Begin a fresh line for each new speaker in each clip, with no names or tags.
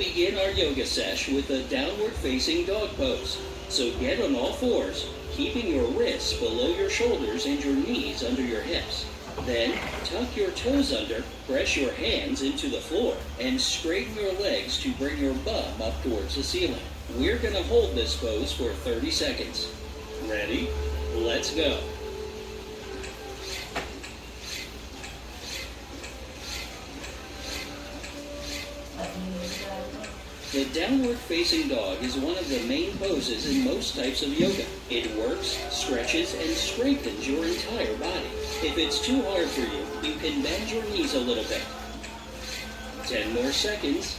begin our yoga sesh with a downward facing dog pose. So get on all fours, keeping your wrists below your shoulders and your knees under your hips. Then tuck your toes under, press your hands into the floor, and straighten your legs to bring your bum up towards the ceiling. We're going to hold this pose for 30 seconds. Ready? Let's go. The downward facing dog is one of the main poses in most types of yoga. It works, stretches, and strengthens your entire body. If it's too hard for you, you can bend your knees a little bit. 10 more seconds.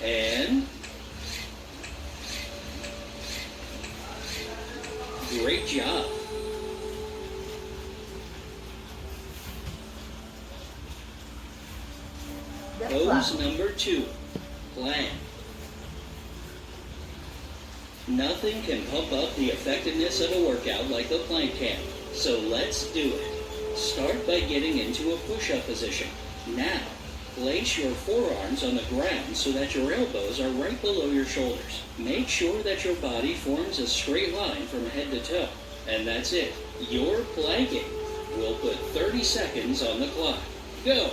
And great job. Pose number 2, plank. Nothing can pump up the effectiveness of a workout like the plank can, so let's do it. Start by getting into a push-up position. Now, place your forearms on the ground so that your elbows are right below your shoulders. Make sure that your body forms a straight line from head to toe. And that's it. You're planking. We'll put 30 seconds on the clock. Go!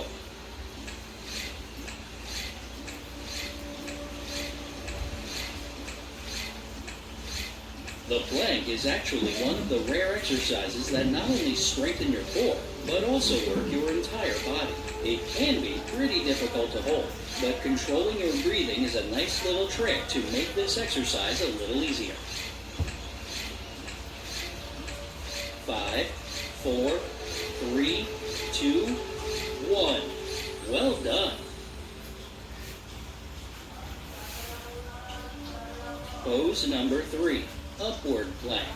The plank is actually one of the rare exercises that not only strengthen your core, but also work your entire body. It can be pretty difficult to hold, but controlling your breathing is a nice little trick to make this exercise a little easier. 5, 4, 3, 2, 1. Well done. Pose number 3. Upward plank.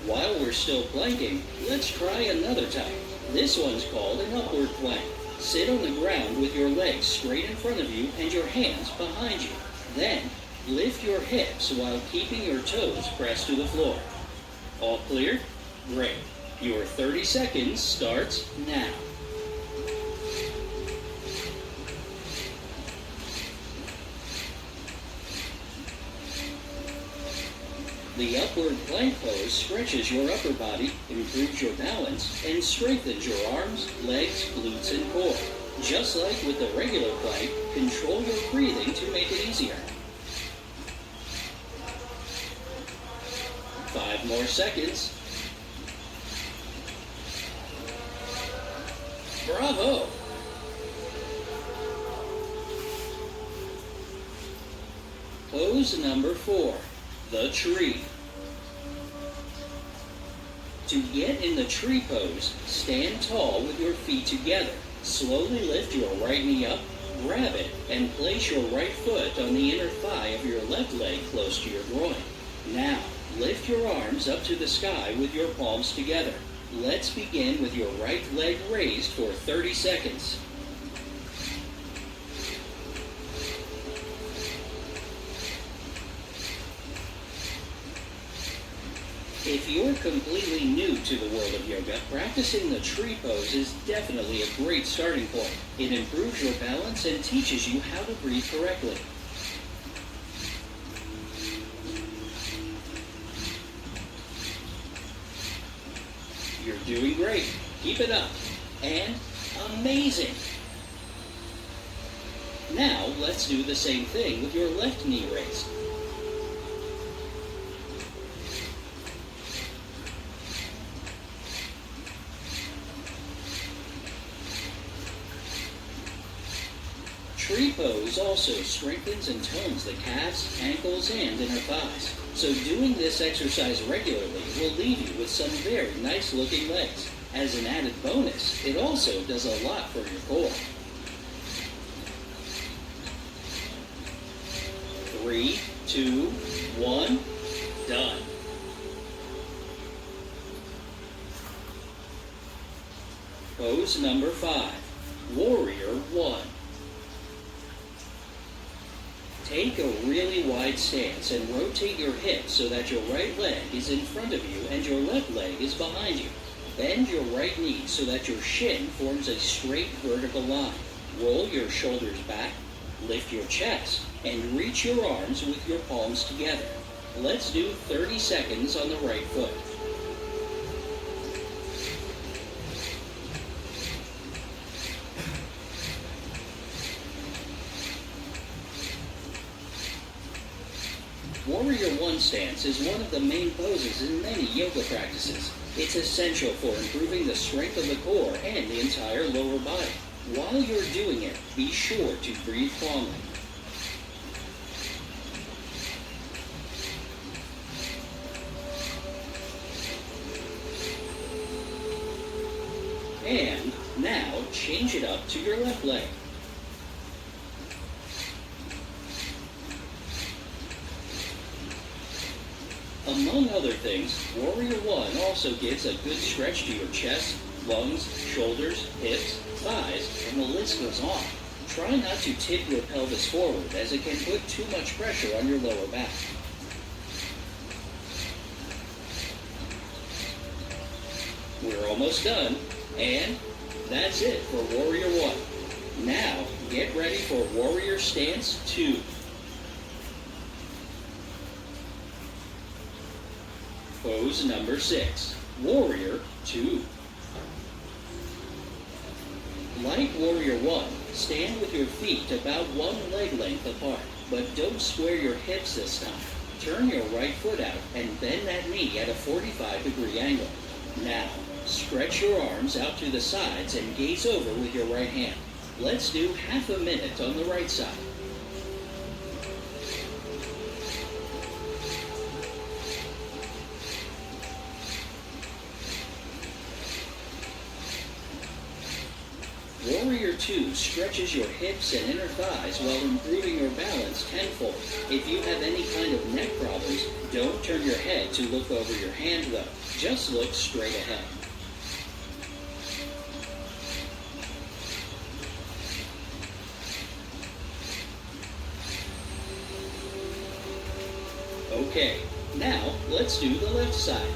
While we're still planking, let's try another type. This one's called an upward plank. Sit on the ground with your legs straight in front of you and your hands behind you. Then, lift your hips while keeping your toes pressed to the floor. All clear? Great. Your 30 seconds starts now. The upward plank pose stretches your upper body, improves your balance, and strengthens your arms, legs, glutes, and core. Just like with the regular plank, control your breathing to make it easier. 5 more seconds. Bravo! Pose number 4. The tree. To get in the tree pose, stand tall with your feet together. Slowly lift your right knee up, grab it, and place your right foot on the inner thigh of your left leg close to your groin. Now, lift your arms up to the sky with your palms together. Let's begin with your right leg raised for 30 seconds. If you're completely new to the world of yoga, practicing the tree pose is definitely a great starting point. It improves your balance and teaches you how to breathe correctly. You're doing great. Keep it up. And amazing! Now let's do the same thing with your left knee raised. Tree pose also strengthens and tones the calves, ankles, and inner thighs. So doing this exercise regularly will leave you with some very nice looking legs. As an added bonus, it also does a lot for your core. 3, 2, 1, done. Pose number 5, Warrior 1. Take a really wide stance and rotate your hips so that your right leg is in front of you and your left leg is behind you. Bend your right knee so that your shin forms a straight vertical line. Roll your shoulders back, lift your chest, and reach your arms with your palms together. Let's do 30 seconds on the right foot. Warrior One stance is one of the main poses in many yoga practices. It's essential for improving the strength of the core and the entire lower body. While you're doing it, be sure to breathe calmly. And now change it up to your left leg. Among other things, Warrior One also gives a good stretch to your chest, lungs, shoulders, hips, thighs, and the list goes on. Try not to tip your pelvis forward as it can put too much pressure on your lower back. We're almost done, and that's it for Warrior One. Now, get ready for Warrior Stance 2. Pose number 6, Warrior 2. Like Warrior 1, stand with your feet about one leg length apart, but don't square your hips this time. Turn your right foot out and bend that knee at a 45-degree angle. Now, stretch your arms out to the sides and gaze over with your right hand. Let's do half a minute on the right side. Warrior 2 stretches your hips and inner thighs while improving your balance tenfold. If you have any kind of neck problems, don't turn your head to look over your hand though. Just look straight ahead. Okay, now let's do the left side.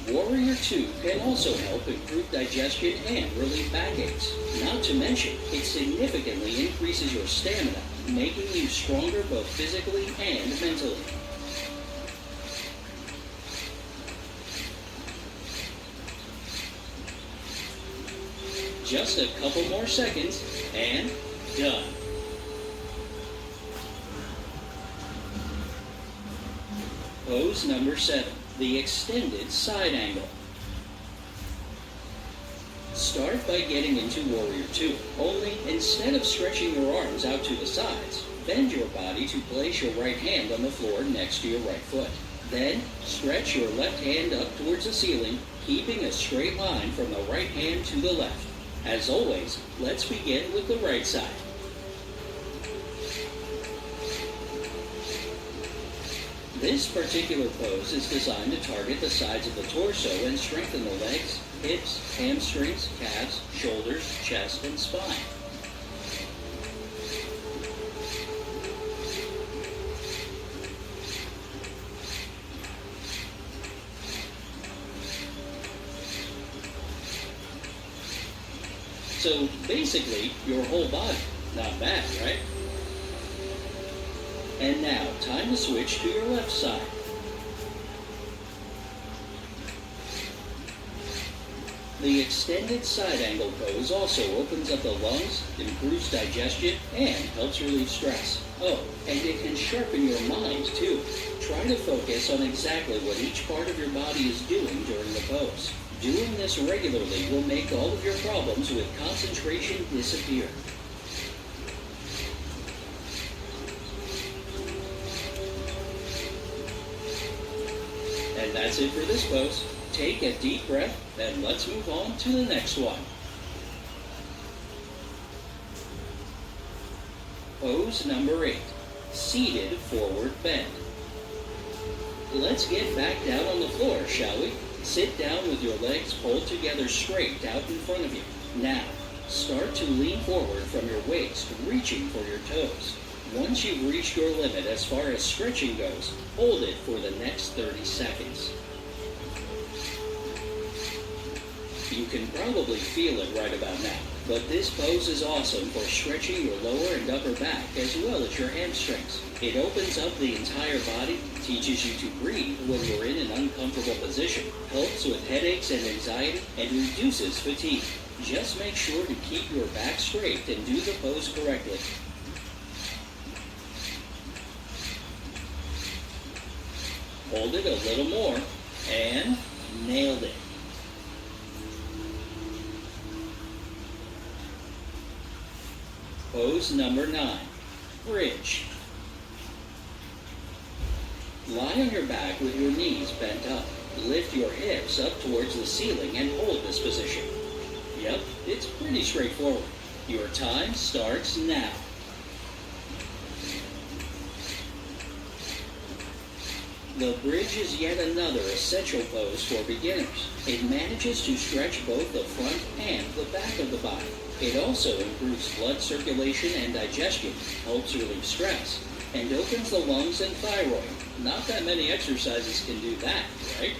Warrior 2 can also help improve digestion and relieve backaches. Not to mention, it significantly increases your stamina, making you stronger both physically and mentally. Just a couple more seconds, and done. Pose number 7. The extended side angle. Start by getting into Warrior 2, only instead of stretching your arms out to the sides, bend your body to place your right hand on the floor next to your right foot. Then, stretch your left hand up towards the ceiling, keeping a straight line from the right hand to the left. As always, let's begin with the right side. This particular pose is designed to target the sides of the torso and strengthen the legs, hips, hamstrings, calves, shoulders, chest, and spine. So basically, your whole body. Not bad, right? And now, time to switch to your left side. The extended side angle pose also opens up the lungs, improves digestion, and helps relieve stress. Oh, and it can sharpen your mind too. Try to focus on exactly what each part of your body is doing during the pose. Doing this regularly will make all of your problems with concentration disappear. And that's it for this pose. Take a deep breath, and let's move on to the next one. Pose number 8, seated forward bend. Let's get back down on the floor, shall we? Sit down with your legs pulled together straight out in front of you. Now, start to lean forward from your waist, reaching for your toes. Once you've reached your limit as far as stretching goes, hold it for the next 30 seconds. You can probably feel it right about now, but this pose is awesome for stretching your lower and upper back as well as your hamstrings. It opens up the entire body, teaches you to breathe when you're in an uncomfortable position, helps with headaches and anxiety, and reduces fatigue. Just make sure to keep your back straight and do the pose correctly. Hold it a little more, and nailed it. Pose number 9, bridge. Lie on your back with your knees bent up. Lift your hips up towards the ceiling and hold this position. Yep, it's pretty straightforward. Your time starts now. The bridge is yet another essential pose for beginners. It manages to stretch both the front and the back of the body. It also improves blood circulation and digestion, helps relieve stress, and opens the lungs and thyroid. Not that many exercises can do that, right?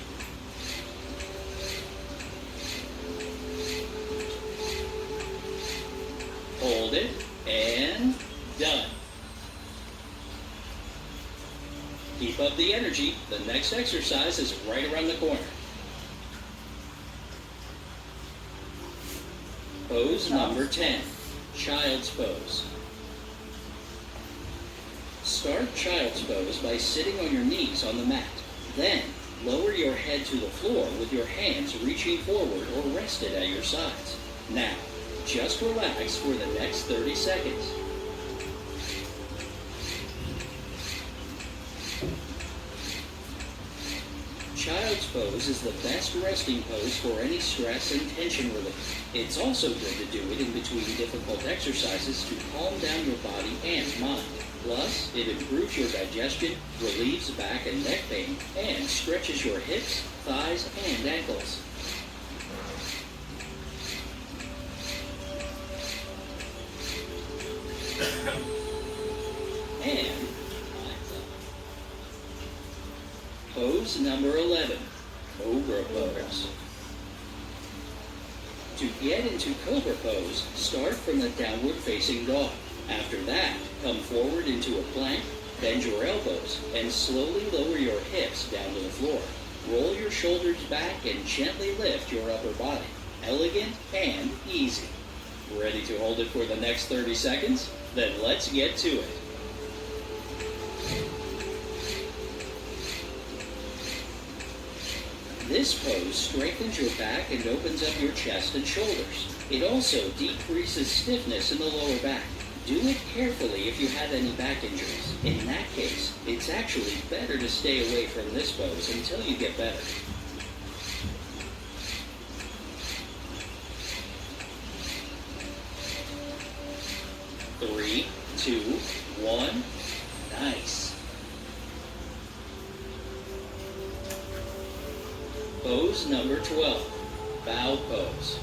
Hold it, and done. Keep up the energy. The next exercise is right around the corner. Pose number 10, child's pose. Start child's pose by sitting on your knees on the mat. Then, lower your head to the floor with your hands reaching forward or rested at your sides. Now, just relax for the next 30 seconds. Child's pose is the best resting pose for any stress and tension relief. It's also good to do it in between difficult exercises to calm down your body and mind. Plus, it improves your digestion, relieves back and neck pain, and stretches your hips, thighs, and ankles. And pose number 11, Cobra Pose. To get into Cobra Pose, start from the downward facing dog. After that, come forward into a plank, bend your elbows, and slowly lower your hips down to the floor. Roll your shoulders back and gently lift your upper body. Elegant and easy. Ready to hold it for the next 30 seconds? Then let's get to it. This pose strengthens your back and opens up your chest and shoulders. It also decreases stiffness in the lower back. Do it carefully if you have any back injuries. In that case, it's actually better to stay away from this pose until you get better. Three, 2, 1, nice. Pose number 12, bow pose.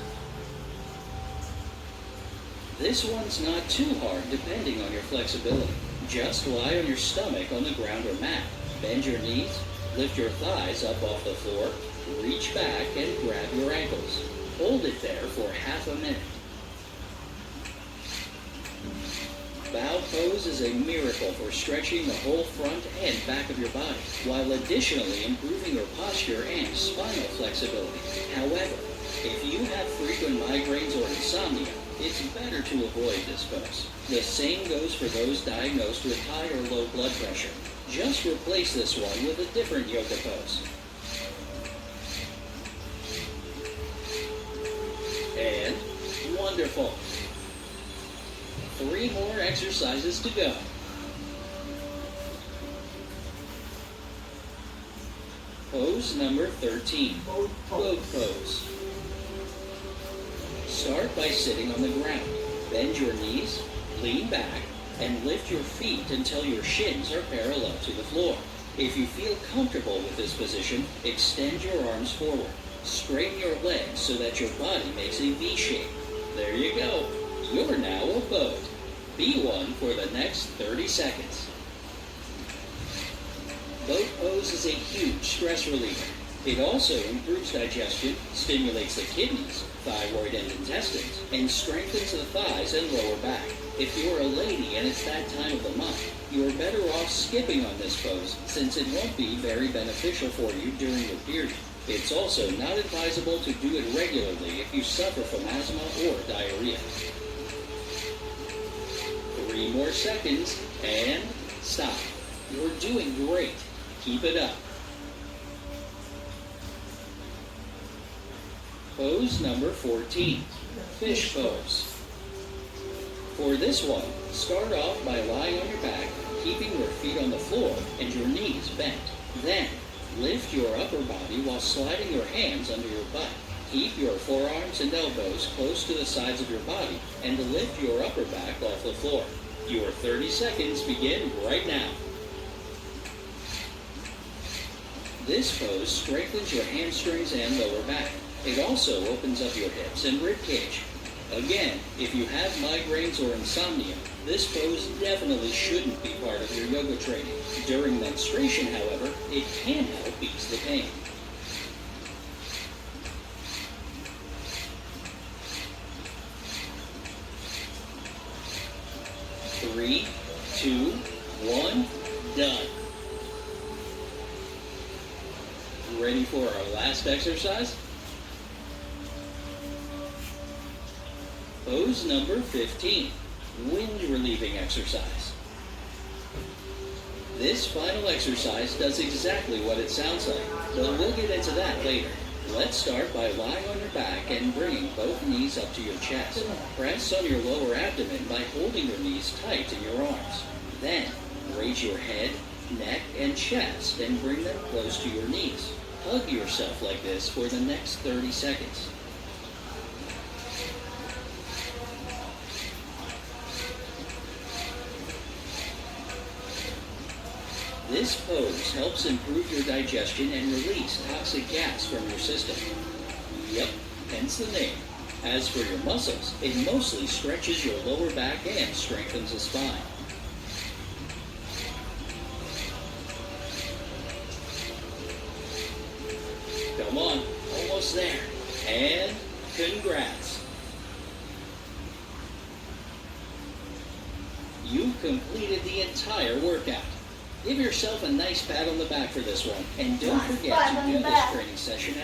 This one's not too hard depending on your flexibility. Just lie on your stomach on the ground or mat. Bend your knees, lift your thighs up off the floor, reach back and grab your ankles. Hold it there for half a minute. Bow pose is a miracle for stretching the whole front and back of your body, while additionally improving your posture and spinal flexibility. However, if you have frequent migraines or insomnia, it's better to avoid this pose. The same goes for those diagnosed with high or low blood pressure. Just replace this one with a different yoga pose. And wonderful. 3 more exercises to go. Pose number 13, boat pose. Start by sitting on the ground. Bend your knees, lean back, and lift your feet until your shins are parallel to the floor. If you feel comfortable with this position, extend your arms forward. Straighten your legs so that your body makes a V shape. There you go. You're now a boat. Be one for the next 30 seconds. Boat pose is a huge stress reliever. It also improves digestion, stimulates the kidneys, thyroid and intestines, and strengthens the thighs and lower back. If you're a lady and it's that time of the month, you are better off skipping on this pose since it won't be very beneficial for you during your period. It's also not advisable to do it regularly if you suffer from asthma or diarrhea. 3 more seconds, and stop. You're doing great. Keep it up. Pose number 14, fish pose. For this one, start off by lying on your back, keeping your feet on the floor and your knees bent. Then, lift your upper body while sliding your hands under your butt. Keep your forearms and elbows close to the sides of your body and lift your upper back off the floor. Your 30 seconds begin right now. This pose strengthens your hamstrings and lower back. It also opens up your hips and rib cage. Again, if you have migraines or insomnia, this pose definitely shouldn't be part of your yoga training. During menstruation, however, it can help ease the pain. Three, 2, 1, done. Ready for our last exercise? Pose number 15, wind relieving exercise. This final exercise does exactly what it sounds like, but we'll get into that later. Let's start by lying on your back and bringing both knees up to your chest. Press on your lower abdomen by holding your knees tight in your arms. Then, raise your head, neck, and chest and bring them close to your knees. Hug yourself like this for the next 30 seconds. This pose helps improve your digestion and release toxic gas from your system. Yep, hence the name. As for your muscles, it mostly stretches your lower back and strengthens the spine. Come on, almost there. And congrats. You completed the entire workout. Give yourself a nice pat on the back for this one, and don't forget to do this training session